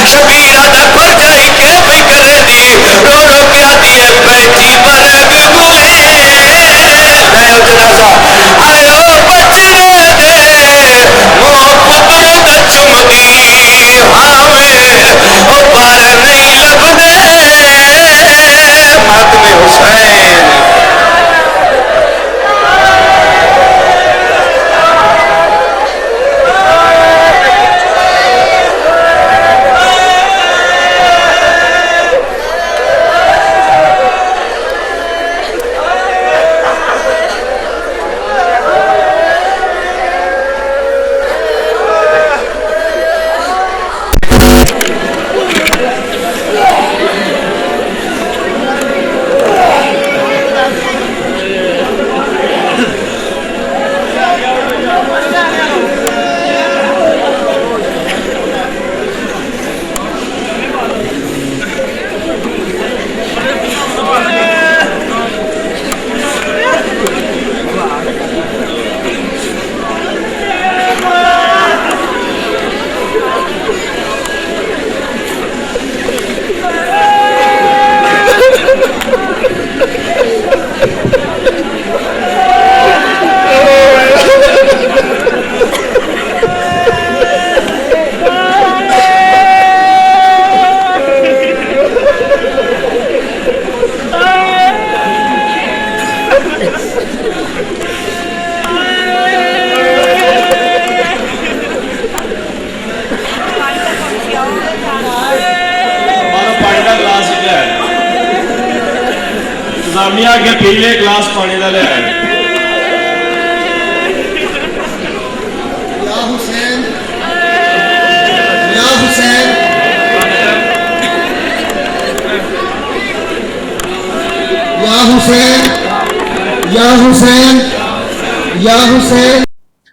Speaker 1: شبیر آدھا کھل جائی کے بھئی کرے دی رو رو کیا دیے بیٹھی برگ گلے دیو جنازہ آئے او بچڑے دے وہ پتر دا چمگی ہاوے او بار نہیں لب دے ماتم حسین
Speaker 3: کے پیلے گلاس پانی دا لے آئے
Speaker 4: یا حسین یا حسین یا حسین یا حسین یا حسین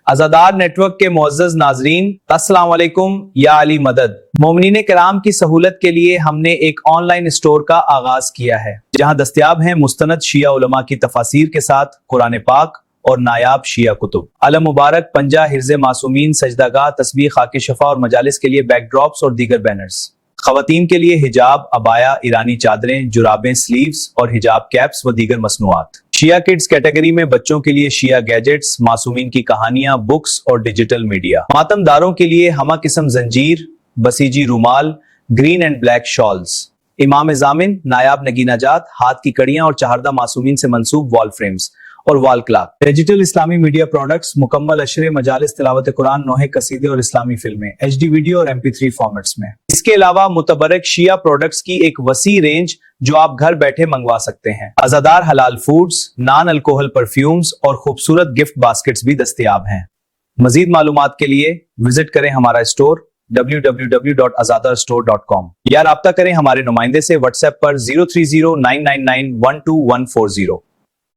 Speaker 5: عزادار نیٹ ورک کے معزز ناظرین السلام علیکم یا علی مدد مومنین کرام کی سہولت کے لیے ہم نے ایک آن لائن اسٹور کا آغاز کیا ہے جہاں دستیاب ہیں مستند شیعہ علماء کی تفاسیر کے ساتھ قرآن پاک اور نایاب شیعہ کتب علم مبارک پنجہ حرز معصومین سجدہ تسبیح خاک شفا اور مجالس کے لیے بیک ڈراپس اور دیگر بینرز خواتین کے لیے حجاب ابایا ایرانی چادریں جرابیں سلیوز اور حجاب کیپس و دیگر مصنوعات شیعہ کڈز کیٹیگری میں بچوں کے لیے شیعہ گیجٹس معصومین کی کہانیاں بکس اور ڈیجیٹل میڈیا ماتم داروں کے لیے ہمہ قسم زنجیر بسیجی رومال گرین اینڈ بلیک شالز امام ضامن نایاب نگینہ جات ہاتھ کی کڑیاں اور چہاردہ معصومین سے منسوب وال فریمز اور وال کلاک ڈیجیٹل اسلامی میڈیا پروڈکٹس مکمل اشرے مجالس تلاوت قرآن نوحے قصیدے اور اسلامی فلمیں ایچ ڈی ویڈیو اور MP3 فارمیٹس میں اس کے علاوہ متبرک شیعہ پروڈکٹس کی ایک وسیع رینج جو آپ گھر بیٹھے منگوا سکتے ہیں عزادار حلال فوڈز نان الکوہل پرفیومز اور خوبصورت گفٹ باسکٹس بھی دستیاب ہیں مزید معلومات کے لیے وزٹ کریں ہمارا اسٹور www.azadarstore.com یا رابطہ کریں ہمارے نمائندے سے واٹس ایپ پر 03099912140